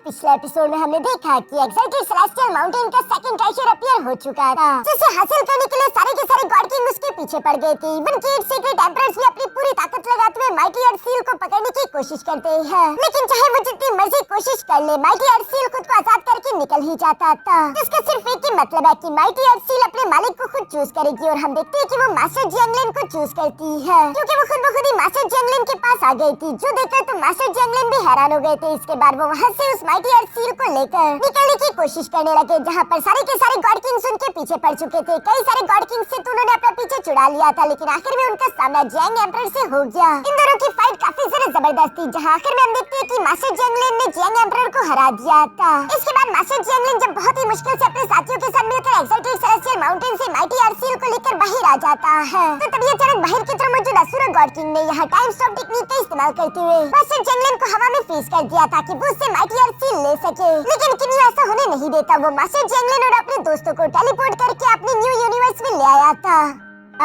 पिछले एपिसोड में हमने देखा कि एक्साइटेड सेलेस्टियल माउंटेन का सेकंड ट्रेजर अपीयर हो चुका था, जिसे हासिल करने के लिए सारे के सारे गॉड किंग उसके पीछे पड़ गए थे। इवन कि सीक्रेट एम्परर्स भी अपनी पूरी ताकत लगाते हुए माइटी अर्थ सील को पकड़ने की कोशिश करते हैं, लेकिन चाहे वो जितनी मर्जी कोशिश कर ले, माइटी अर्थ सील खुद को आजाद करके निकल ही जाता था। जिसका सिर्फ एक ही मतलब है कि माइटी अर्थ सील अपने मालिक को खुद चूज करेगी, और हम देखते हैं कि वो मास्टर जियांगलिन को चूज करती है, क्योंकि वो खुद ब खुद ही मास्टर जियांगलिन के पास आ गई थी, जो देखकर तो मास्टर जियांगलिन भी हैरान हो गए थे। इसके बाद वो वहाँ से उस माइटी अर्थ सील को लेकर निकलने की कोशिश करने लगे, जहाँ पर सारे के सारे गॉड किंग्स उनके पीछे पड़ चुके थे। कई सारे गॉड किंग्स से तो उन्होंने अपना पीछे छुड़ा लिया था, लेकिन आखिर में उनका सामना जियांग एम्परर से हो गया। इन दोनों की फाइट काफी ज्यादा जबरदस्त थी, जहाँ आखिर में हम देखते हैं कि मास्टर जियांगलिन ने जियांग एम्परर को हरा दिया था। इसके बाद मास्टर जियांगलिन जब बहुत ही मुश्किल से अपने साथियों के साथ मिलकर एक्साइटेड सेलेस्टियल माउंटेन से माइटी अर्थ सील को लेकर बाहर आ जाता है, तो तभी अचानक बाहर की तरफ मौजूद असुर गॉड किंग ने यहाँ टाइम स्टॉप टेक्निक का इस्तेमाल करते हुए मास्टर जियांगलिन को हवा में फ्रीज कर दिया ताकि वो उससे माइटी अर्थ सील ले सके। लेकिन किन्यू ऐसा होने नहीं देता। वो मास्टर जियांगलिन और अपने दोस्तों को टेलीपोर्ट करके अपने न्यू यूनिवर्स में ले आया था।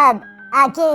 अब आगे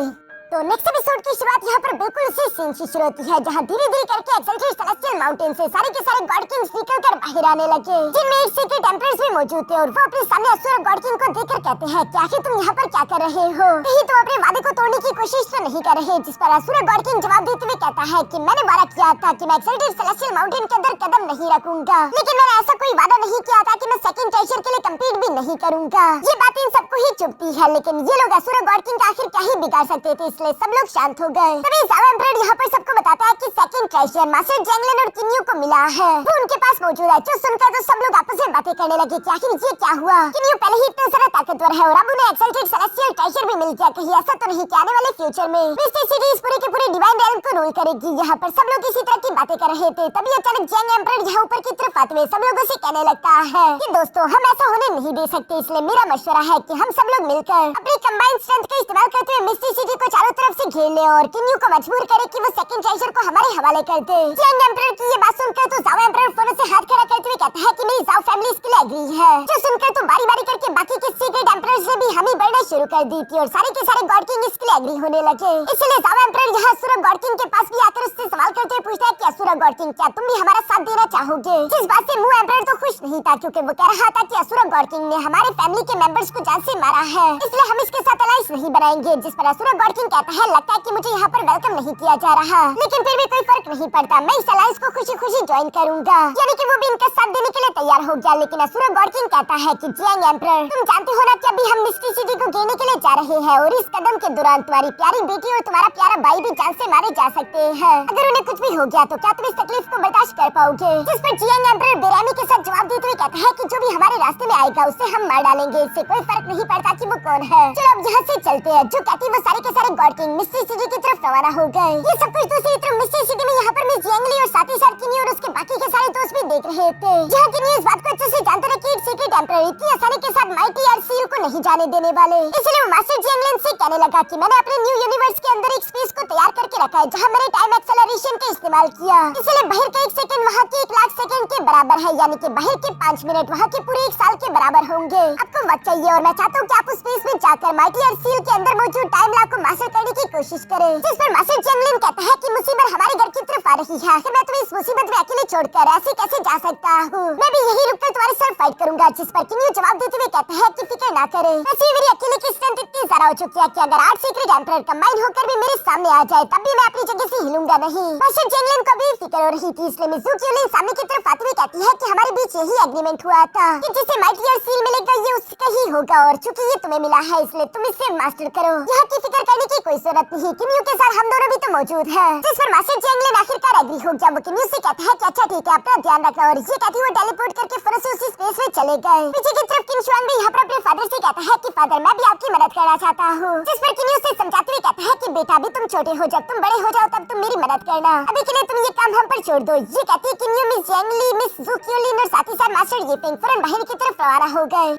तो नेक्स्ट एपिसोड की शुरुआत यहाँ पर बिल्कुल उसी सीन से शुरू होती है, जहाँ धीरे धीरे करके एक्साइटेड सेलेस्टियल माउंटेन से सारे के सारे गॉड किंग्स निकलकर बाहर आने लगे, जिनमें एक सीक्रेट एम्परर्स भी मौजूद थे, और वो अपने सामने असुर गॉड किंग को देखकर कहते हैं कि आखिर तुम यहाँ पर क्या कर रहे हो, कहीं तुम अपने वादे को तोड़ने की कोशिश तो नहीं कर रहे। जिस पर असुर गॉड किंग जवाब देते हुए कहता है कि मैंने वादा किया था कि मैं एक्साइटेड सेलेस्टियल माउंटेन के अंदर कदम नहीं रखूंगा, लेकिन मैंने ऐसा कोई वादा नहीं किया था कि मैं सेकंड ट्रेजर के लिए कम्पीट भी नहीं करूंगा। ये बात इन सबको ही चुभती है, लेकिन ये लोग असुर गॉड किंग का आखिर क्या ही बिगाड़ सकते थे, इसलिए सब लोग शांत हो गए। तभी जावा एम्परर यहाँ पर सबको बताता है कि सेकंड ट्रेजर मास्टर जियांगलिन और किन्यू को मिला है, वो उनके पास मौजूद है। जो सुनकर तो सब लोग आपस में बातें करने लगे कि आखिर ये क्या हुआ। किन्यू पहले ही इतना सारा ताकतवर है, और अब उन्हें एक्साइटेड सेलेस्टियल ट्रेजर भी मिल गया। कहीं ऐसा तो नहीं कि आने वाले फ्यूचर में मिस्टी सिटी इस पूरे के पूरे डिवाइन रेल्म को रूल करेगी। यहाँ पर सब लोग इसी तरह की बातें कर रहे थे, तभी अचानक जियांग एम्परर यहाँ ऊपर की तरफ आते हुए सब लोगों से कहने लगता है कि दोस्तों, हम ऐसा होने नहीं दे सकते, इसलिए मेरा मशवरा है कि हम सब लोग मिलकर अपनी कंबाइंड स्ट्रेंथ का इस्तेमाल करते हुए मिस्टी सिटी को चारों तरफ से घेर ले और किन्यू को मजबूर करे कि वो सेकंड ट्रेजर को हमारे हवाले कर दे। जियांग एम्परर की ये बात सुनकर तो जावा एम्परर फोन से हाथ खड़ा करते हुए कहता है कि मेरी जाव फैमिली इसके लिए एग्री है। जो सुनकर तो बारी बारी करके बाकी के सीक्रेट एम्परर्स ने भी हामी बढ़ना शुरू कर दी थी, और सारे के सारे गॉड किंग इसके लिए एग्री होने लगे। इसलिए जावा एम्परर यहाँ असुर गॉड किंग के पास भी आकर उससे सवाल करते हुए पूछता है कि असुर गॉड किंग, क्या तुम भी हमारा साथ देना चाहोगे। जिस बात से मुंह एम्परर तो खुश नहीं था, क्योंकि वो कह रहा था कि असुर गॉड किंग ने हमारे फैमिली के मेंबर्स को जान से मारा है, इसलिए हम इसके साथ अलायंस नहीं बनाएंगे। जिस पर असुर गॉड किंग कहता है लगता है कि मुझे यहाँ पर वेलकम नहीं किया जा रहा, लेकिन फिर भी कोई फर्क नहीं पड़ता, मैं इस अलायंस को खुशी खुशी ज्वाइन करूंगा। यानी कि वो भी इनका साथ देने के लिए तैयार हो गया। लेकिन असुर गॉड किंग कहता है कि जियांग एम्परर, तुम जानते हो ना कि अभी हम मिस्टी सिटी को घेरने के लिए जा रहे हैं, और इस कदम के दौरान तुम्हारी प्यारी बेटी और तुम्हारा प्यारा भाई भी जान से मारे जा सकते हैं। अगर उन्हें कुछ भी हो गया तो क्या तुम इस तकलीफ को बर्दाश्त कर पाओगे। जिस पर जियांग एम्परर बेरहमी के साथ जवाब देते हुए कहता है कि जो भी हमारे रास्ते में आएगा उसे हम मार डालेंगे, इससे कोई फर्क नहीं पड़ता कि वो कौन है। चलो अब यहाँ से चलते हैं। जो कहती वो सारे के सारे गॉड किंग मिस्टी सिटी की तरफ रवाना हो गए। ये सब कुछ दूसरी तरफ मिस्टी सिटी में यहाँ पर मिस जियांगली और साथ ही साथ किन्यू और उसके बाकी के सारे दोस्त भी देख रहे थे। जहाँ किन्यू इस बात को अच्छे से जानते रहे कि सीक्रेट एम्परर इतनी आसानी के साथ माइटी अर्थ सील को नहीं जाने देने वाले, इसलिए वो मास्टर जियांगलिन से कहने लगा कि मैंने अपने न्यू यूनिवर्स के अंदर एक स्पेस को तैयार करके रखा है, जहाँ मैंने टाइम एक्सेलरेशन का इस्तेमाल किया। इसलिए बाहर का 1 सेकंड वहाँ के 1 लाख सेकंड के बराबर है, यानी कि बाहर के 5 मिनट वहाँ के पूरे 1 साल के बराबर होंगे। आपको वक्त चाहिए, और मैं चाहता हूँ कि आप उस स्पेस में जाकर माइटी अर्थ सील के अंदर मौजूद टाइम लॉक को मास्टर करने की कोशिश करें। जिस पर मास्टर जियांगलिन कहता है कि मुसीबत हमारे घर की तरफ आ रही है, आखिर मैं तुम्हें इस मुसीबत में अकेले छोड़कर ऐसे कैसे जा सकता हूँ, मैं भी यही रुककर तुम्हारे साथ फाइट करूंगा। जिस पर किन्यू जवाब देते हुए कहता है कि फिक्र ना करें, वैसे मेरी अकेले की स्ट्रेंथ इतनी ज्यादा हो चुकी है कि अगर 8 सीक्रेट एम्परर कंबाइन होकर भी मेरे सामने आ जाए तब भी मैं अपनी जगह से हिलूंगा नहीं। मास्टर जियांगलिन को भी फिक्र हो रही थी, इसलिए मिज़ू क्यूलिन सामने की तरफ आते हुए कहती है कि हमारे बीच यही एग्रीमेंट हुआ था कि जिसे माइटी अर्थ सील मिलेगा ये उसका ही होगा, और चूंकि ये तुम्हें मिला है इसलिए तुम इसे मास्टर करो। यहाँ की फिक्र करने की कोई जरूरत नहीं, किन्यू के साथ हम दोनों भी तो मौजूद है। जिस पर मास्टर जियांगलिन आखिरकार एग्री हो गया। वो किन्यू से कहता है कि अच्छा ठीक है, अपना ध्यान रखना, और ये कहती वो टेलीपोर्ट करके फौरन से उसी स्पेस में चले गए। पीछे की तरफ किंग शुआन भी यहाँ पर अपने फादर से कहता है कि फादर मैं भी आपकी मदद करना चाहता हूँ। जिस पर किन्यू से समझाते हुए कहता है कि बेटा अभी तुम छोटे हो, जब तुम बड़े हो जाओ तब तुम मेरी मदद करना, अभी के लिए तुम ये काम हम पर छोड़ दो। ये कहती है किन्यू मिस जियांगली, मिस जू क्यूलिन और साथ ही साथ मास्टर येपिंग फौरन बाहर की तरफ रवाना हो गए।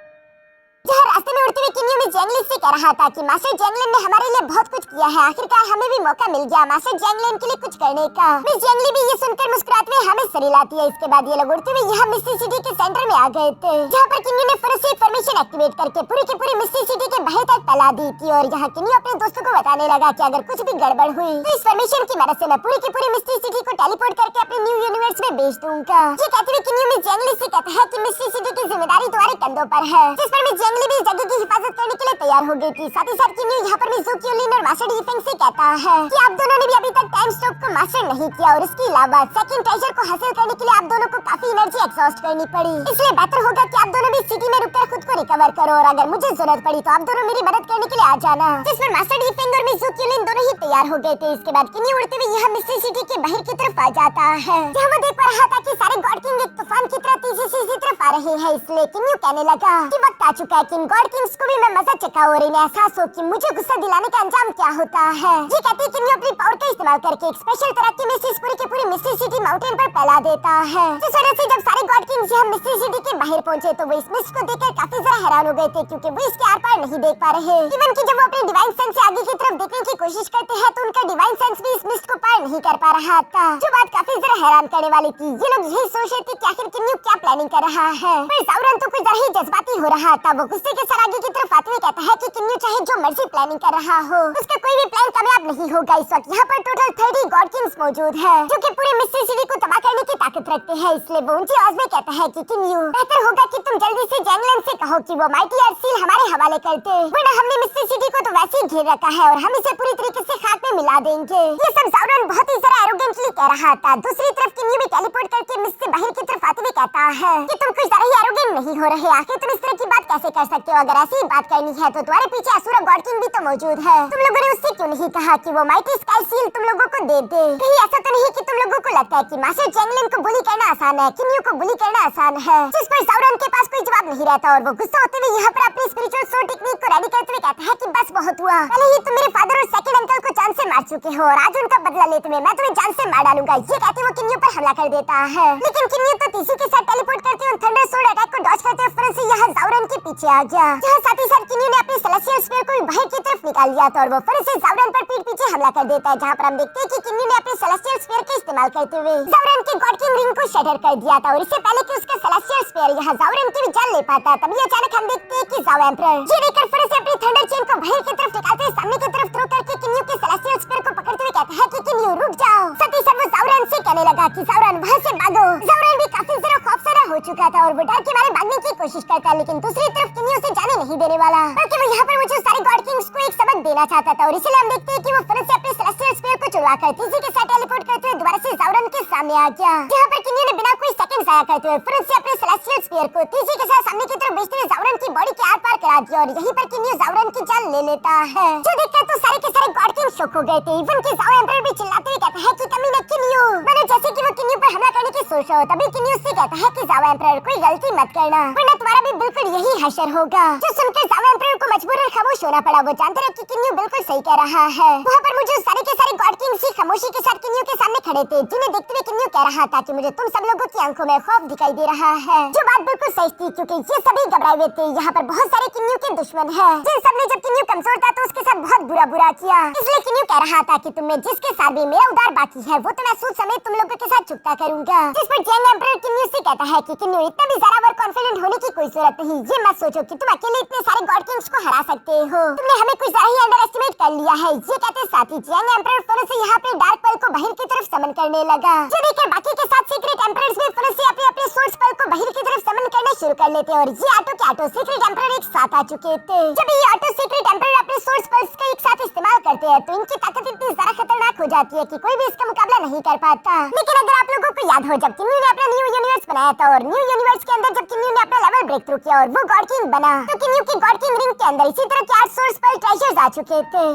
जहाँ रास्ते में उड़ते हुए किन्यू में जैंगलिन से कह रहा था कि मास्टर जैंगलिन ने हमारे लिए बहुत कुछ किया है, आखिरकार हमें भी मौका मिल गया मास्टर जैंगलिन के लिए कुछ करने का। मिस जैंगली भी ये सुनकर मुस्कुराते हुए हमें सर हिलाती है। इसके बाद ये लोग उड़ते हुए यहाँ मिस्टी सिटी के सेंटर में आ गए थे, जहाँ पर किन्यू ने फिर से फॉर्मेशन एक्टिवेट करके पूरी की पूरी मिस्टी सिटी के बाहर तक फैला दी थी। और यहाँ किन्यू अपने दोस्तों को बताने लगा कि अगर कुछ भी गड़बड़ हुई तो इस फॉर्मेशन की मदद से मैं पूरी की पूरी मिस्टी सिटी को टेलीपोर्ट करके अपने न्यू यूनिवर्स में भेज दूंगा। ये कहते हुए किन्यू मिस जैंगली से कहता है कि मिस्टी सिटी की जिम्मेदारी तुम्हारे कंधों पर है, जिस पर मिस जैंगली भी जगह की हिफाजत करने के लिए तैयार हो गई थी। साथ ही साथ किन्यू यहाँ पर मिस ज़ूक्योलिन और मास्टर डिफेंग से कहता है कि आप दोनों ने भी अभी तक टाइम स्टॉप को मास्टर नहीं किया और इसके अलावा सेकंड ट्रेजर को हासिल करने के लिए आप दोनों को काफी एनर्जी एग्जॉस्ट करनी पड़ी, इसलिए बेहतर होगा कि आप दोनों भी सिटी में रुककर खुद को रिकवर करो और अगर मुझे जरूरत पड़ी तो आप दोनों मेरी मदद करने के लिए आ जाना। जिस पर मास्टर डिफेंग और मिस ज़ूक्योलिन दोनों ही तैयार हो गए थे। इसके बाद किन्यू उड़ते हुए यहाँ मिस्टी सिटी के बाहर की तरफ आ जाता है, जहाँ वो देख पा रहा था कि सारे गॉड किंग एक तूफान की तरह तेजी से इसी तरफ आ रहे हैं। इसलिए किन्यू कहने लगा कि वक्त आ चुका है कि इन गॉड किंग्स को भी मैं मजा चखाऊं और इन्हें एहसास हो कि मुझे गुस्सा दिलाने का अंजाम क्या होता है। ये कहते हैं किन्यू अपनी पावर का इस्तेमाल करके एक स्पेशल तरह की मिस्ट पूरी की पूरी मिस्टी सिटी माउंटेन पर फैला देता है, जिस वजह से जब सारे गॉड किंग्स यहाँ मिस्टी सिटी के बाहर पहुंचे तो वो इस मिस्ट को देखकर काफी ज्यादा हैरान हो गए थे, क्योंकि वो इसके आर पार नहीं देख पा रहे। इवन कि जब वो अपने डिवाइन सेंस से आगे की तरफ देखने की कोशिश करते हैं तो उनका डिवाइन सेंस भी इस मिस्ट को पार नहीं कर पा रहा था, जो बात काफी ज्यादा हैरान करने वाली थी। ये लोग यही सोच रहे थे कि आखिर किन्यू क्या प्लानिंग कर रहा है, पर साउरन तो कुछ ज्यादा ही जज्बाती हो रहा था। वो गुस्से के साथ आगे की तरफ आते हुए कहता है कि किन्यू चाहे जो मर्जी प्लानिंग कर रहा हो, उसका कोई भी प्लान कामयाब नहीं होगा। इस वक्त यहाँ पर टोटल 30 गॉड किंग्स मौजूद है, जो कि पूरे मिस्टी सिटी को तबाह करने की ताकत रखते हैं। इसलिए वो ऊंची आवाज में कहता है कि किन्यू, बेहतर होगा कि तुम जल्दी से जैंगलिन से कहो कि वो माइटी अर्थ सील हमारे हवाले कर दे, वरना हमने मिस्टी सिटी को तो वैसे ही घेर रखा है और हम इसे पूरी तरीके से खाक में मिला देंगे। ये सब साउरन बहुत ही जरा एरोगेंटली कह रहा था। दूसरी तरफ किन्यू भी टेलीपोर्ट करके मिस्ट से बाहर की तरफ आते हुए कहता है कि तुम कुछ ज्यादा ही एरोगेंट नहीं हो रहे, आखिर तुम इस तरह की बात कैसे कर सकते हो? अगर ऐसी बात करनी है तो तुम्हारे पीछे असुरा गॉड किंग भी तो मौजूद है, तुम लोगों ने उससे क्यों नहीं कहा कि वो माइटी स्काई सील तुम लोगों को दे दे? कहीं ऐसा तो नहीं कि तुम लोगों को लगता है कि मास्टर जैंगलिन को बुली करना आसान है, किन्यू को बुली करना आसान है? जिस पर साउरन के पास कोई जवाब नहीं रहता और वो गुस्सा होते हुए यहाँ पर अपनी स्पिरिचुअल सोल टेक्निक को रेडी करते हुए कहता है कि बस बहुत हुआ, पहले ही तुम मेरे फादर और सेकंड अंकल को जान से मार चुके हो और आज उनका बदला लेते हुए मैं तुम्हें जान से मार डालूंगा। ये कहते वो किन्यू पर हमला कर देता है, लेकिन किन्यू तो तीसू के साथ टेलीपोर्ट करते हुए थंडर सोर्ड अटैक को डॉज करते हुए फिर से यहाँ साउरन के पीछे आ गया, जहाँ साथ ही साथ किन्यू ने अपने सेलेस्टियल स्फीयर को बाहर की तरफ निकाल लिया था और वो फिर से साउरन पर पीठ पीछे हमला कर देता है, जहाँ पर हम देखते हैं कि किन्यू ने अपने सेलेस्टियल स्फीयर का इस्तेमाल करते हुए साउरन के गॉड किंग रिंग को शटर कर दिया था और इससे पहले कि उसका सेलेस्टियल स्फीयर यहाँ साउरन की भी जान ले पाता, तभी अचानक हम देखते हैं कि जाओ एम्परर ये देखकर फिर से अपनी थंडर चेन को बाहर की तरफ निकालते हुए सामने की तरफ थ्रो करके किन्यू के सेलेस्टियल स्फीयर को पकड़ते हुए कहता है कि किन्यू रुक जाओ। साथ ही साथ वो साउरन से कहने लगा कि साउरन वहाँ से भागो। साउरन भी काफी ज्यादा खौफजदा हो चुका था और वो डर के मारे भागने की कोशिश करता है, लेकिन दूसरी तरफ किन्यू उसे जाने नहीं देने वाला, बल्कि वो यहाँ पर मुझे सारे गॉड किंग्स को एक सबक देना चाहता था और इसलिए हम देखते हैं कि वो फिर से अपने सेलेस्टियल स्फीयर को चुराकर तीसरी के साथ टेलीपोर्ट करते हुए दोबारा से साउरन के सामने आ गया, जहाँ पर किन्यू ने बिना कोई सेकंड जाया करते हुए फिर से अपने सेलेस्टियल स्फीयर को तीसरी के साथ सामने की तरफ भेजते हुए साउरन की बॉडी के आर पार करा दिया और यहीं पर किन्यू साउरन की जान ले लेता है, जो देखकर तो सारे के सारे गॉड किंग्स शॉक हो गए थे। इवन कि जाओ एम्परर भी चिल्लाते हुए कहता है कि कमीने किन्यू, मैंने जैसे कि वो किन्यू पर हमला करने की सोच रहा हो तभी किन्यू से कहता है कि जाओ एम्परर कोई गलती मत करना, वरना तुम्हारा भी बिल्कुल यही हशर होगा। जो सुनकर जाओ एम्परर को मजबूरन खामोश होना पड़ा, वो जानते रहे कि किन्यू बिल्कुल सही कह रहा है। वहाँ पर मुझे सारे के सारे गॉड किंग्स ही खामोशी के साथ किन्यू के सामने खड़े थे, जिन्हें देखते हुए किन्यू कह रहा था कि मुझे तुम सब लोगों की आंखों में खौफ दिखाई दे रहा है, जो बात बिल्कुल सही थी क्योंकि ये सभी घबराए हुए थे। यहाँ पर बहुत सारे किन्यू के दुश्मन हैं, जिन सब ने जब किन्यू कमजोर था तो उसके साथ बहुत बुरा किया, इसलिए किन्यू कह रहा था कि तुम में जिसके साथ भी मेरा उधार बाकी है वो तो मैं सूद समेत तुम लोगों के साथ चुकता करूंगा। जिस पर जैंग एम्परर किन्यू से कहता है कि किन्यू इतना भी जरा ओवर कॉन्फिडेंट होने की कोई जरूरत नहीं, ये मत सोचो कि तुम अकेले इतने सारे गॉड किंग्स को हरा सकते हो, तुमने हमें कुछ ज्यादा ही अंडर एस्टिमेट कर लिया है। ये कहते साथ ही जैंग एम्परर फिर से यहाँ पे डार्क पर्ल को बाहर की तरफ समन करने लगा, जो देखकर बाकी के साथ सीक्रेट एम्परर्स भी फिर से अपने अपने सोर्स पर्ल को बाहर की तरफ समन करना शुरू कर लेते और ये ऑटो के ऑटो सीक्रेट एम्परर एक साथ आ चुके थे। जब ये ऑटो सीक्रेट एम्परर अपने सोर्स पर्ल्स का एक साथ इस्तेमाल करते हैं तो इनकी ताकत इतनी ज्यादा खतरनाक हो जाती है कि कोई भी इसका मुकाबला नहीं कर पाता। लेकिन अगर आप लोगों को याद हो जब किन्यू ने अपना न्यू यूनिवर्स बनाया था और न्यू यूनिवर्स के अंदर जब किन्यू ने अपना लेवल ब्रेक थ्रू किया और वो गॉड किंग बना, तो किन्यू की गॉड किंग रिंग के अंदर इसी तरह के 8 सोर्स पर्ल ट्रेजर्स आ चुके थे।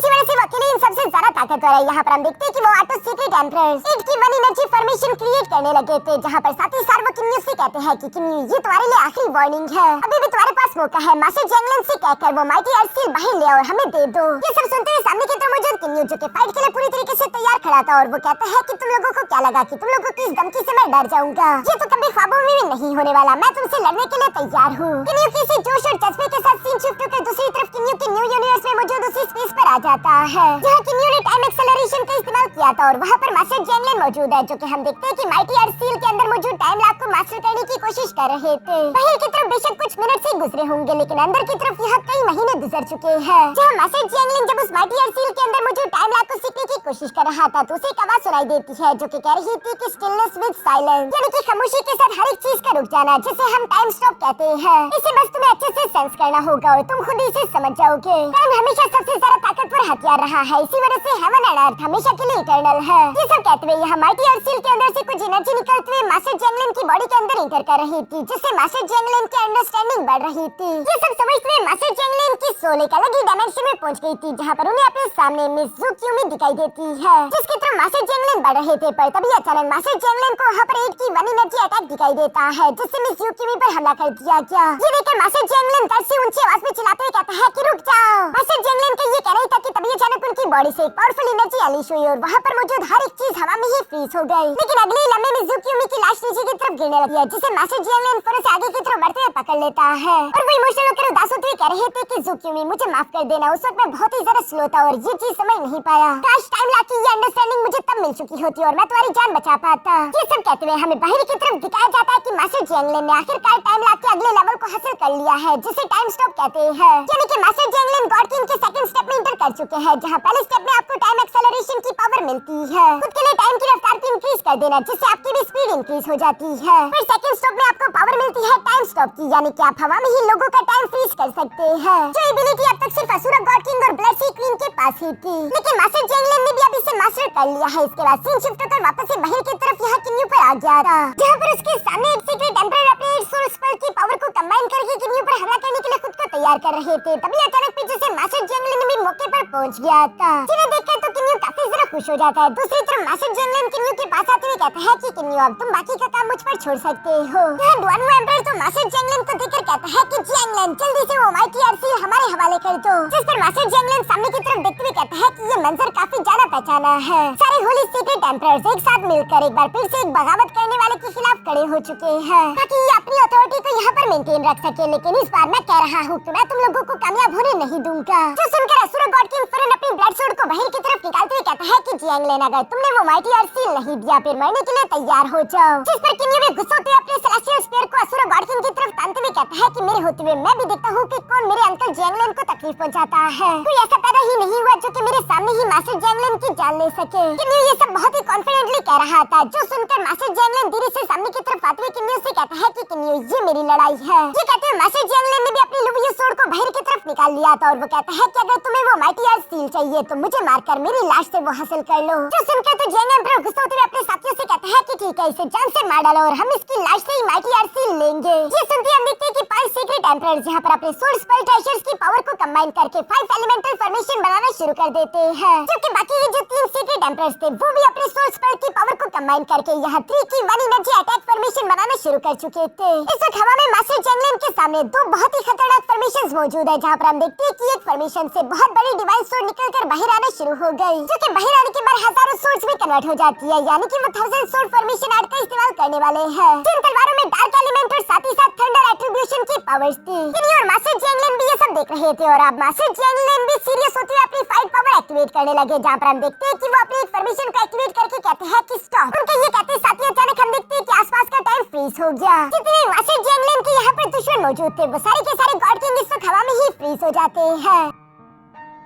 इसी वजह से वो अकेले इन सबसे ज्यादा ताकतवर है। यहाँ पर हम देखते हैं कि वो ऑटो सीक्रेट एम्परर्स ईट की वन एनर्जी फॉर्मेशन क्रिएट करने लगे थे, जहाँ पर साथ ही साथ वो किन्यू से कहते हैं कि किन्यू ये तुम्हारे लिए आखिरी वार्निंग है, अभी भी तुम्हारे पास मौका है मास्टर जैंगलिन से कहकर वो माइटी अर्थ सील बाहर ले और हमें दे दो। ये सब सुनते हुए सामने की तरफ मौजूद किन्यू जो कि फाइट के लिए पूरी तरीके से तैयार खड़ा था और वो कहता है कि तुम लोगों को क्या लगा कि तुम लोगों की इस धमकी से मैं डर जाऊंगा, ये तो कभी ख्वाबों में भी नहीं होने वाला, मैं तुमसे लड़ने के लिए तैयार हूँ। किन्यू की इसी जोश और जज्बे के साथ सीन शिफ्ट होकर दूसरी तरफ किन्यू के न्यू यूनिवर्स में मौजूद उसी स्पेस पर आ जाता है जहाँ किन्यू ने टाइम एक्सेलरेशन का इस्तेमाल किया था और वहाँ पर मास्टर जैंगलिन मौजूद है, जो कि हम देखते हैं कि माइटी अर्थ सील के अंदर मौजूद टाइम लॉक को मास्टर करने की कोशिश कर रहे थे। बाहर की तरफ बेशक कुछ मिनट से गुजरे होंगे, लेकिन अंदर की तरफ यहाँ कई महीने गुजर चुके हैं। जहाँ मास्टर जैंगलिन जब उस माइटी अर्थ सील के अंदर मौजूद टाइम लॉक को सीखने की कोशिश कर रहा था तो उसे एक आवाज सुनाई देती है जो कि कह रही थी कि स्टिलनेस विद साइलेंस, यानी कि खामोशी के साथ हर एक चीज का रुक जाना, जिसे हम टाइम स्टॉप कहते हैं। इसे बस तुम्हें अच्छे से सेंस करना होगा और तुम खुद इसे समझ जाओगे। टाइम हमेशा सबसे ज्यादा ताकतवर हथियार रहा है, इसी वजह से हेवन एंड अर्थ हमेशा के लिए इटर्नल है। ये सब कहते हुए यहाँ माइटी अर्थ सील के अंदर से कुछ एनर्जी निकलते हुए मास्टर जैंगलिन की बॉडी के अंदर इंटर कर रही थी, जिससे मास्टर जैंगलिन की अंडरस्टैंडिंग बढ़ रही थी। ये सब समझते हुए मास्टर जैंगलिन की सोल एक अलग ही डायमेंशन में पहुंच गई थी, जहाँ पर उन्हें अपने सामने मिस ज़ुक्यूमी दिखाई देती है, जिसकी तरफ मास्टर जैंगलिन बढ़ रहे थे। पर तभी अचानक मास्टर जैंगलिन को वहाँ पर 8 की वन एनर्जी अटैक दिखाई देता है, जिससे मिस ज़ुक्यूमी पर हमला कर दिया गया। ये देखकर मास्टर जैंगलिन डर से ऊंची आवाज में चिल्लाते हुए कहता है कि रुक जाओ। मास्टर जैंगलिन का ये कहना ही था कि तभी अचानक उनकी बॉडी से एक पावरफुल एनर्जी अनलीश हुई और वहाँ पर मौजूद हर एक चीज हवा में ही फ्रीज हो गई। लेकिन अगले ही लम्हे में ज़ुक्यूमी की लाश नीचे की तरफ गिरने लगी है, जिसे मास्टर जैंगलिन फौरन से आगे की तरफ बढ़ते हुए पकड़ लेता है और वो इमोशनल होकर उदास होते हुए कह रहे थे कि ज़ुक्यूमी मुझे माफ कर देना, उस वक्त मैं बहुत ही ज्यादा स्लो था और ये चीज समझ नहीं पाया। काश टाइम लॉक की ये अंडरस्टैंडिंग मुझे तब मिल चुकी होती और मैं तुम्हारी जान बचा पाता। ये सब कहते हुए हमें बाहर की तरफ दिखाया जाता है कि मास्टर जैंगलिन ने आखिरकार टाइम लॉक के अगले लेवल को हासिल कर लिया है, जिसे टाइम स्टॉप कहते हैं। यानी कि मास्टर जैंगलिन गॉड किंग के सेकंड स्टेप में इंटर कर चुके हैं, जहां पहले स्टेप में आपको टाइम एक्सेलरेशन की पावर मिलती है, खुद के लिए टाइम की रफ्तार को इंक्रीज कर देना, जिससे आपकी भी स्पीड इंक्रीज हो जाती है। फिर सेकंड स्टेप में आपको पावर मिलती है टाइम स्टॉप की, यानी कि आप हवा में ही लोगों का टाइम फ्रीज कर सकते हैं, जो एबिलिटी अब तक सिर्फ असुरा गॉड किंग और ब्लड सी क्वीन के पास ही थी। लेकिन मास्टर जैंगलिन ने भी अब इसे मास्टर कर लिया है। इसके बाद सीन शिफ्ट होकर वापस से बाहर की तरफ यहाँ किन्यू पर आ गया था, जहाँ पर उसके सामने एक सीक्रेट एम्परर अपने सोल स्पेल की पावर को कंबाइन करके किन्यू पर हमला करने के लिए खुद को तैयार कर रहे थे। तभी अचानक पीछे से मास्टर जैंगलिन भी मौके पर पहुंच गया था, जिन्हें देखकर तो किन्यू काफी ज्यादा खुश हो जाता है। दूसरी तरफ मास्टर जैंगलिन किन्यू के पास आते हुए कहता है कि किन्यू अब तुम बाकी का काम मुझ पर छोड़ सकते हो। यहाँ डुआनु एम्परर तो मास्टर जैंगलिन को देखकर कहता है कि जैंगलिन जल्दी से वो माइटी अर्थ सील हमारे हवाले कर दो, जिस पर मास्टर जैंगलिन सामने की तरफ देखते हुए कहता है कि ये मंजर काफी ज्यादा पहचाना है। सारे होली सीक्रेट एम्परर्स एक साथ मिलकर एक बार फिर से एक बगावत करने वाले के खिलाफ खड़े हो चुके हैं, ताकि ये अपनी अथॉरिटी को यहाँ पर मेंटेन रख सके। लेकिन इस बार मैं कह रहा हूँ कि मैं तुम लोगों को कामयाब होने नहीं दूंगा। जो सुनकर असुर गॉड किंग फौरन अपनी ब्लड सोर्ड को बाहर की तरफ निकालते हुए कहता है कि जैंगलिन अगर तुमने वो माइटी अर्थ सील नहीं दिया फिर मरने के लिए तैयार हो जाओ। जिस पर किन्यू भी गुस्सा होते हुए अपने सेलेस्टियल स्फीयर को असुर गॉड किंग की तरफ तानते हुए कहता है कि मेरे होते हुए मैं भी देखता हूँ कि कौन मेरे अंकल जैंगलिन को तकलीफ पहुंचाता है। कोई ऐसा पैदा ही नहीं हुआ जो कि मेरे सामने ही मास्टर जैंगलिन की जान ले सके। किन्यू ये सब बहुत ही कॉन्फिडेंटली कह रहा था, जो सुनकर मास्टर जैंगलिन धीरे से सामने की तरफ आते हुए किन्यू से कहता है कि किन्यू ये मेरी लड़ाई है। ये कहते हुए मास्टर जैंगलिन ने भी अपनी लुवियो सोर्ड को बाहर की तरफ निकाल लिया था और वो कहता है कि अगर तुम्हें वो माइटी अर्थ सील चाहिए तो मुझे मारकर मेरी लाश से वो हासिल कर लो। जो सुनकर तो जैंग एम्परर गुस्सा होते हुए अपने साथियों से कहता है कि ठीक है इसे जान से मार डालो और हम इसकी लाश से ही माइटी अर्थ सील लेंगे। ये सुनते हम देखते हैं कि 5 सीक्रेट एम्परर्स यहाँ पर अपने सोल स्पेल ट्रेजर्स की पावर को कंबाइन करके 5 एलिमेंटल फॉर्मेशन बनाना शुरू कर देते हैं, जबकि बाकी के जो 3 सीक्रेट एम्परर्स थे वो भी अपने सोल स्पेल की पावर को कंबाइन करके यहाँ 3 की वन एनर्जी अटैक फॉर्मेशन बनाना शुरू कर चुके थे। इस वक्त हवा में मास्टर जैंगलिन के सामने 2 बहुत ही खतरनाक फॉर्मेशंस मौजूद है, जहाँ पर हम देखते हैं कि एक फॉर्मेशन से बहुत बड़ी डिवाइन सोर्ड निकलकर बाहर आना शुरू हो गई, जो कि बाहर आने के बाद हजारों सोर्ड्स में कन्वर्ट हो जाती है, यानी कि वो 1000 सोर्ड फॉर्मेशन आर्ट का इस्तेमाल करने वाले हैं। जिन तलवारों में डार्क एलिमेंट और साथ ही साथ थंडर एट्रीब्यूशन की पावर्स थी। किन्यू और मास्टर जैंगलिन भी ये सब देख रहे थे और अब मास्टर जैंगलिन भी सीरियस होते हुए अपनी फाइट पावर एक्टिवेट करने लगे, जहाँ पर हम देखते हैं कि वो अपनी एक फॉर्मेशन को एक्टिवेट करके कहते हैं कि स्टॉप। उनके ये कहते साथ ही अचानक हम देखते हैं कि आसपास का टाइम फ्रीज हो गया। जितने मास्टर जैंगलिन के यहाँ पर दुश्मन मौजूद थे वो सारे के सारे गॉड किंग इस वक्त हवा में ही फ्रीज हो जाते हैं,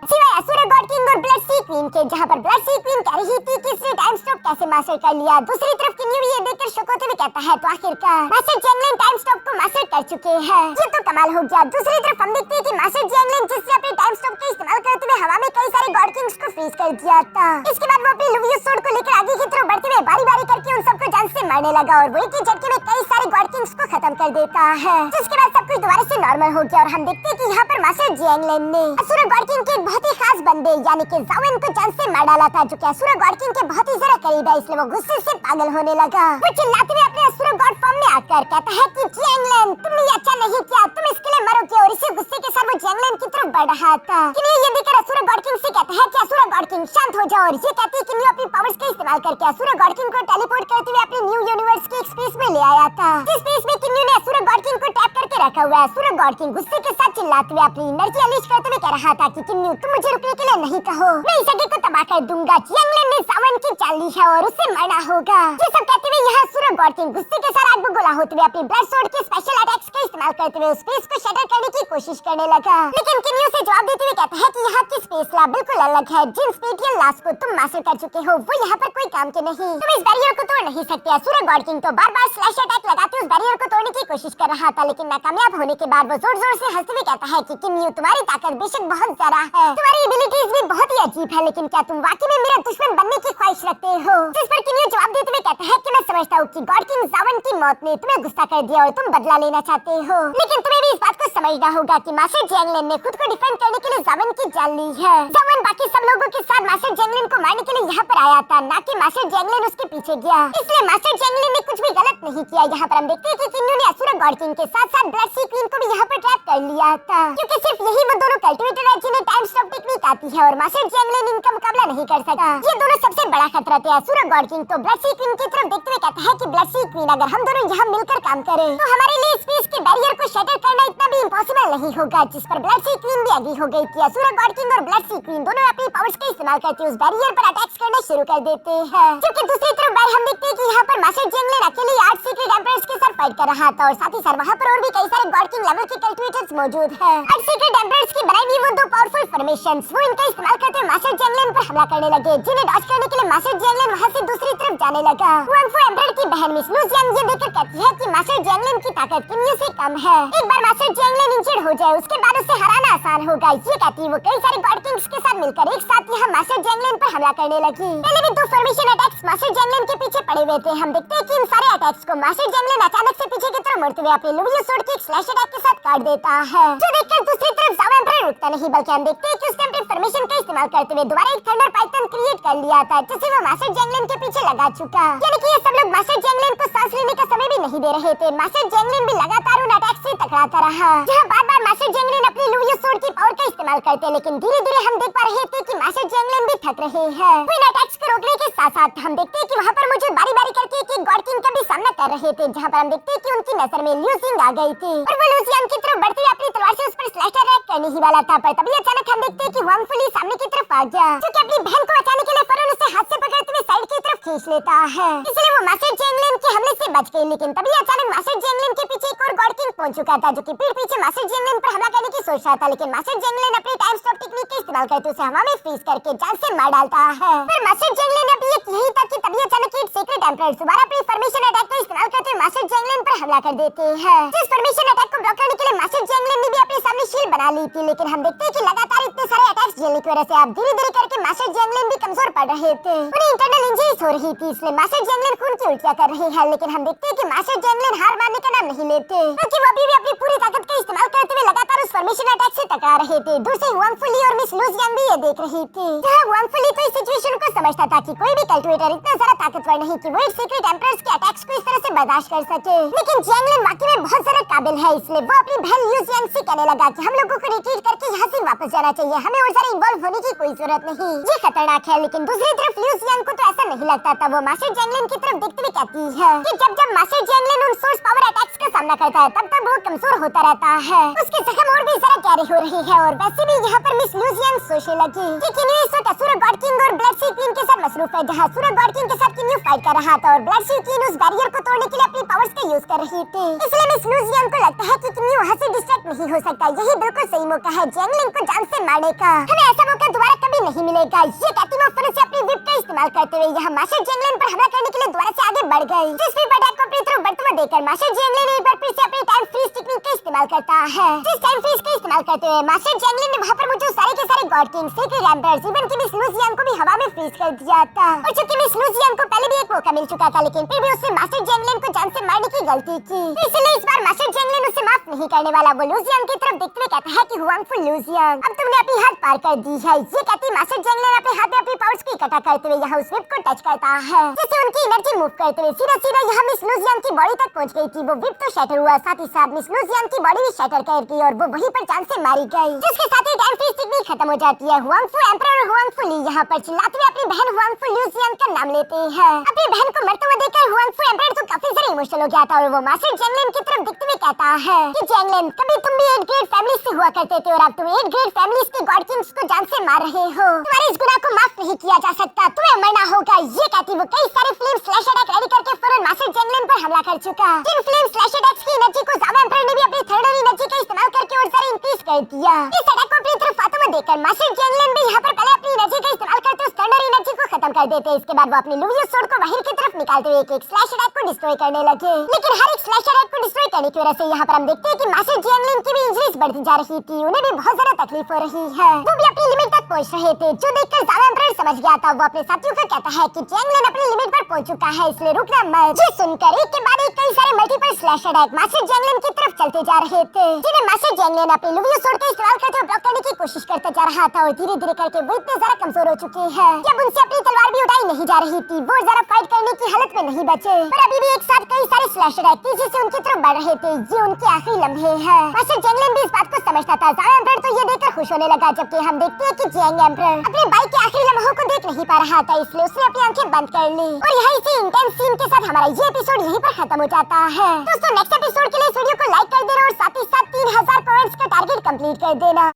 सिवाय असुर गॉड किंग और ब्लड सी क्वीन के, जहाँ पर ब्लड सी क्वीन कह रही थी कि इसने टाइम स्टॉप कैसे मास्टर कर लिया। दूसरी तरफ किन्यू ये देखकर शॉक होते हुए कहता है तो आखिरकार मास्टर जैंगलिन टाइम स्टॉप को मास्टर कर चुके हैं, ये तो कमाल हो गया। दूसरी तरफ हम देखते हैं कि मास्टर जैंगलिन जिसने अपने टाइम स्टॉप का इस्तेमाल करते हुए हवा में कई सारे गॉड किंग्स को फ्रीज कर दिया था, इसके बाद वो अपनी लुवियो सोर्ड को लेकर आगे की तरफ बढ़ते हुए बारी बारी करके उन सबको जान से मारने लगा और वो एक ही झटके में कई सारे गॉड किंग्स को खत्म कर देता है। जिसके बाद सब कुछ दोबारा से नॉर्मल हो गया और हम देखते हैं कि यहाँ पर मास्टर जियांगलिन ने असुर गॉड किंग के एक बहुत ही खास बंदे यानी कि ज़ाओइन को जान से मार डाला था, जो कि असुर गॉड किंग के बहुत ही ज्यादा करीब है, इसलिए वो गुस्से से पागल होने लगा। वो चिल्लाते हुए अपने असुर गॉड फॉर्म में आकर कहता है कि जियांगलिन तुमने ये अच्छा नहीं किया, तुम इसके लिए मरोगे। और इसी गुस्से के साथ वो जियांगलिन की तरफ बढ़ रहा था। ये देखकर असुर गॉड किंग से कहता है कि असुर गॉड किंग शांत हो जाओ। और ये कहती है कि न्यू अपनी पावर्स का इस्तेमाल करके असुर गॉड किंग को टेलीपोर्ट करते हुए अपने न्यू यूनिवर्स के एक स्पेस में ले आया था। जिस स्पेस में किन्यू ने असुर गॉड किंग को टैप करके रखा हुआ है। असुर गॉड किंग गुस्से के साथ चिल्लाते हुए अपनी एनर्जी अनलीश करते हुए कह रहा था कि किन्यू तुम मुझे रुकने के लिए नहीं कहो, मैं इस जगह को तबाह कर दूंगा। जियांगलिन ने ज़ाओइन की चाल ली है और उसे मारना होगा। ये सब कहते हुए यहाँ असुर गॉड किंग गुस्से के साथ आग बबूला होते हुए अपनी ब्लड स्वॉर्ड के स्पेशल अटैक्स का इस्तेमाल करते हुए उस स्पेस को शटर करने की कोशिश करने लगा। लेकिन किन्यू से जवाब देते हुए कहता है कि यहाँ की स्पेस लैब बिल्कुल अलग है। जिन स्पेटियल लॉस को तुम मास्टर कर चुके हो वो यहाँ पर कोई काम के नहीं, तुम इस बैरियर को तोड़ नहीं सकते। असुर गॉड किंग तो बार-बार स्लैश अटैक लगाते उस बैरियर को तोड़ने की कोशिश कर रहा था, लेकिन नाकामयाब होने के बाद वो जोर-जोर से हंसते हुए कहता है कि किन्यू तुम्हारी ताकत बेशक बहुत ज्यादा है, तुम्हारी एबिलिटीज भी बहुत ही अजीब है, लेकिन क्या तुम वाकई में मेरा दुश्मन बनने की ख्वाहिश रखते हो? जिस पर किन्यू जवाब देते हुए कहता है कि मैं समझता हूँ कि गॉड किंग ज़ाओइन की मौत ने तुम्हें गुस्सा कर दिया और तुम बदला लेना चाहते हो, लेकिन तुम्हें भी इस बात को समझना होगा कि मास्टर जियांगलिन ने खुद को डिफेंड करने के लिए ज़ाओइन की जान ली है। ज़ाओइन बाकी सब लोगों के साथ मास्टर जियांगलिन को मारने के लिए यहाँ पर आया था, ना कि मास्टर जियांगलिन उसके पीछे गया। इसलिए मास्टर जियांगलिन ने कुछ भी गलत नहीं किया। यहाँ पर हम देखते हैं कि किन्यू ने असुर गॉड किंग के साथ-साथ ब्लड सी क्वीन को भी यहाँ पर ट्रैप कर लिया था, क्योंकि सिर्फ यही वो दोनों कल्टिवेटर है जिन्हें टाइम स्टॉप टेक्निक आती है और मास्टर जियांगलिन इनका मुकाबला नहीं कर सका। ये दोनों सबसे बड़ा खतरा थे। असुर गॉड किंग तो ब्लड सी क्वीन की तरफ देखते हुए कहता है कि ब्लड सी क्वीन अगर हम दोनों यहाँ मिलकर काम करें तो हमारे लिए स्पेस के बैरियर को शटर करना इतना भी इम्पॉसिबल नहीं होगा। जिस पर ब्लड सी क्वीन भी एग्री हो गई थी। असुर गॉड किंग और ब्लड सी क्वीन दोनों अपनी पावर्स का इस्तेमाल करके उस बैरियर पर अटैक्स करना शुरू कर देते हैं। जबकि दूसरी तरफ हम देखते हैं कि यहाँ पर मास्टर जियांगलिन अकेले 8 सीक्रेट एम्परर्स के साथ फाइट कर रहा था और साथ ही साथ वहाँ पर और भी कई सारे गॉड किंग लेवल के कल्टिवेटर्स मौजूद हैं। 8 सीक्रेट एम्परर्स की बनाई हुई वो दो पावरफुल फॉर्मेशंस वो इनका इस्तेमाल करते हुए मास्टर जियांगलिन पर हमला करने लगे, जिन्हें डॉज करने के लिए मास्टर जियांगलिन वहाँ से दूसरी तरफ जाने लगा। वांगफू एम्परर की बहन मिस लू जियांग ये देखकर कहती है कि मास्टर जियांगलिन की ताकत किन्यू से कम है। एक बार मास्टर जियांगलिन इंजर्ड हो जाए उसके बाद उसे हराना आसान होगा। ये कहती वो कई सारे गॉड किंग्स के साथ मिलकर एक साथ यहाँ मास्टर जियांगलिन पर हमला करने लगी। पहले भी 2 फॉर्मेशन अटैक्स मास्टर जियांगलिन के पीछे पड़े हुए थे। हम देखते हैं कि इन सारे अटैक्स को मास्टर जियांगलिन अचानक से पीछे की तरफ मुड़ते हुए अपने लुवियो स्वॉर्ड के एक स्लैश अटैक के साथ काट देता है, जो देखकर दूसरी तरफ ज़ाओ एम्परर रुकता नहीं, बल्कि हम देखते हैं कि उसने अपनी फॉर्मेशन का इस्तेमाल करते हुए दोबारा एक थंडर पाइथन क्रिएट कर लिया था, जिसे वो मास्टर जियांगलिन के पीछे लगा चुका। यानी कि ये सब लोग मास्टर जियांगलिन को सांस लेने का समय भी नहीं दे रहे थे। मास्टर जियांगलिन भी लगातार उन अटैक से टकराता रहा, जहाँ बार-बार मास्टर जियांगलिन अपनी लुवियो स्वॉर्ड की पावर का इस्तेमाल करते, लेकिन धीरे-धीरे हम देख पा रहे थे कि मास्टर जियांगलिन भी थक रहे हैं। वो इन अटैक्स को रोकने के साथ-साथ हम देखते हैं कि वहाँ पर मौजूद बारी-बारी करके एक गॉड किंग का भी सामना कर रहे थे, जहाँ पर हम देखते हैं कि उनकी नजर में ल्यू जिंग आ गई थी और वो लू जियांग की तरफ बढ़ते हुए अपनी तलवार से उस पर स्लैश अटैक करने ही वाला था, पर तभी अचानक हम देखते हैं कि वांगफू ली सामने की तरफ आ गया, जो कि अपनी बहन को बचाने के लिए फौरन उसे हाथ से पकड़ते हुए साइड की तरफ खींच लेता है। इसलिए वो मास्टर जियांगलिन के हमले से बच गई, लेकिन तभी अचानक मास्टर जियांगलिन के पीछे एक और गॉड किंग पहुंच चुका था, जो कि पीठ पीछे मास्टर जियांगलिन पर हमला करने की सोच रहा था, लेकिन मास्टर जियांगलिन अपनी टाइम स्टॉप टेक्निक का इस्तेमाल करते उसे हवा में फ्रीज करके जान से मार डालता है। पर मास्टर जियांगलिन अभी यही था कि तभी अचानक एक सीक्रेट एम्परर दोबारा अपनी फॉर्मेशन अटैक का इस्तेमाल करते हुए मास्टर जियांगलिन पर हमला कर देते हैं। जिस फॉर्मेशन अटैक को ब्लॉक करने के लिए मास्टर जियांगलिन ने भी अपने सामने शील्ड बना ली थी, लेकिन हम देखते हैं कि लगातार इतने सारे अटैक्स झेलने की वजह से अब धीरे-धीरे करके मास्टर जियांगलिन भी कमजोर पड़ रहे थे। उन्हें इंटरनल इंजरीज हो रही थी, इसलिए मास्टर जियांगलिन खून की उल्टियां कर रहे हैं, लेकिन हम देखते हैं कि मास्टर जियांगलिन हार मानने का नाम नहीं लेते, क्योंकि वो अभी भी अपनी पूरी ताकत का इस्तेमाल करते हुए लगातार उस फॉर्मेशन अटैक से टकरा रहे थे। दूर से वांगफू ली और मिस लू जियांग भी ये देख रही थी, जहां वांगफू ली तो इस सिचुएशन को समझता था कि कोई भी कल्टिवेटर इतना ज्यादा ताकतवर नहीं कि वो एक सीक्रेट एम्परर्स के अटैक्स को इस तरह से बर्दाश्त कर सके, लेकिन जियांगलिन वाकई में बहुत ज्यादा काबिल है। इसलिए वो अपनी बहन लू जियांग से कहने लगा कि हम लोगों को रिट्रीट करके यहाँ से वापस जाना चाहिए, हमें और ज्यादा इन्वॉल्व होने की कोई जरूरत नहीं, ये खतरनाक है। लेकिन दूसरी तरफ लू जियांग को तो ऐसा नहीं लगता था। वो मास्टर जियांगलिन की तरफ देखते हुए कहती है कि जब मास्टर जियांगलिन उन सोर्स पावर अटैक्स का सामना करता है तब वो कमजोर होता रहता है, उसके जख्म और भी ज्यादा गहरे हो रहे हैं। और वैसे भी यहाँ पर मिस लू जियांग सोचने लगी कि किन्यू इस वक्त असुर गॉड किंग और ब्लड सी क्वीन के साथ मसरूफ है, जहाँ असुर गॉड किंग के साथ किन्यू फाइट कर रहा था और ब्लड सी क्वीन उस बैरियर को तोड़ने के लिए अपनी पावर्स का यूज कर रही थी। इसलिए मिस लू जियांग को लगता है कि किन्यू वहाँ से डिस्ट्रैक्ट नहीं हो सकता। यही बिल्कुल सही मौका है जियांगलिन को जान से मारने का, हमें ऐसा मौका दोबारा कभी नहीं मिलेगा। ये कहती वो फौरन से अपनी विप का इस्तेमाल करते हुए यहाँ मास्टर जेंगलिन पर हमला करने के लिए दोबारा से आगे बढ़ गई। जिस विप अटैक को अपनी तरफ बढ़ते हुए देखकर मास्टर जेंगलिन एक बार फिर से अपनी टाइम फ्रीज टेक्निक का इस्तेमाल करता है। जिस टाइम फ्रीज का इस्तेमाल करते हुए मास्टर जेंगलिन ने वहाँ पर मुझे सारे के सारे God king, secret emperors, even कि मिस लूजियन को भी हवा में फ्रीज कर दिया था। और चूंकि मिस लूजियन को पहले भी एक मौका मिल चुका था, लेकिन फिर भी उसने मास्टर जेंगलिन को जान से मारने की गलती की, इसलिए इस बार मास्टर जेंगलिन उसे माफ नहीं करने वाला। वो लूजियन की तरफ देखते हुए कहता है कि हुआंगफू लूजियन, अब तुमने अपनी हद पार कर दी है। ये कहती मास्टर जेंगलिन अपने हाथ में अपनी पावर्स को इकट्ठा करते हुए यहाँ उस विप को टच करता है, जिससे उनकी एनर्जी मूव करते हुए सीधा यहाँ मिस लूजियन की बॉडी तक पहुंच गई थी। वो विप तो शटर हुआ, साथ ही साथ मिस लूजियन की बॉडी भी शटर कर गई और वो वहीं पर जान से मारी गई, जिसके साथ ही टाइम फ्रीज टेक्निक खत्म हो जाती है। हुआंगफू एम्परर और हुआंगफू ली यहाँ पर चिल्लाते हुए अपनी बहन हुआंगफू लूजियन का नाम लेते हैं। अपनी बहन को मरते हुए देखकर हुआंगफू एम्परर तो काफी ज्यादा इमोशनल हो गया था और वो मास्टर जेंगलिन की तरफ देखते हुए कहता है कि जेंगलिन, कभी तुम भी 8 ग्रेट फैमिली से हुआ करते थे और अब तुम 8 ग्रेट फैमिलीज के गॉड किंग्स को जान से मार रहे हो। तुम्हारे इस गुनाह को माफ नहीं किया जा सकता, तुम्हें मरना होगा। ये कहती वो कई सारे फ्लेम स्लैश अटैक रेडी करके फौरन मास्टर जेंगलिन पर हमला कर चुका। जिन फ्लेम स्लैश अटैक्स की एनर्जी को जावा एम्परर ने भी अपनी थर्ड एनर्जी का इस्तेमाल करके और सारे इंक्रीज कर दिया। इस अटैक को अपनी तरफ आते हुए देखकर मास्टर जेंगलिन भी यहाँ पर पहले अपनी एनर्जी का इस्तेमाल करते उस थर्ड एनर्जी को खत्म कर देते। इसके बाद वो अपनी लुवियो सोर्ड को बाहर की तरफ निकालते हुए एक स्लैश अटैक को डिस्ट्रॉय करने लगे। लेकिन हर एक स्लैश अटैक को डिस्ट्रॉय करने की वजह से यहाँ पर हम देखते हैं कि मास्टर जेंगलिन की भी इंजरीज बढ़ती जा रही थी, उन्हें भी बहुत ज्यादा तकलीफ हो रही है। वो भी अपनी लिमिट तक पहुंच रहे थे, जो देखकर जावा एम्परर समझ गया था। वो अपने साथियों को कहता है कि जेंगलिन अपनी लिमिट पर पहुंच चुका है, इसलिए रुकना मत। ये सुनकर एक के बाद एक कई सारे मल्टीपल स्लैश अटैक मास्टर जेंगलिन की तरफ चलते जा रहे थे, जिन्हें मास्टर जेंगलिन अपनी लुवियो सोर्ड का इस्तेमाल करते हुए ब्लॉक करने की कोशिश करता जा रहा था। और धीरे धीरे करके वो इतने ज्यादा कमजोर हो चुके हैं कि अब उनसे अपनी तलवार भी उठाई नहीं जा रही थी। वो जरा फाइट करने की हालत में नहीं बचे, पर अभी भी एक साथ कई सारे स्लैश अटैक तेजी से उनकी तरफ बढ़ रहे थे। ये उनके आखिरी लम्हे हैं। मास्टर जेंगलिन भी इस बात को समझता था। जावा एम्परर तो ये देखकर खुश होने लगा, जबकि हम देखते हैं कि जेंग एम्परर अपने भाई के आखिरी लम्हों को देख नहीं पा रहा था, इसलिए उसने अपनी आंखें बंद कर ली। और यहाँ इसी इंटेंस सीन के साथ हमारा ये एपिसोड यहीं पर खत्म हो जाता है। दोस्तों नेक्स्ट एपिसोड के लिए इस वीडियो को लाइक कर देना और साथ ही साथ 3000 पॉइंट्स का टारगेट कंप्लीट कर देना।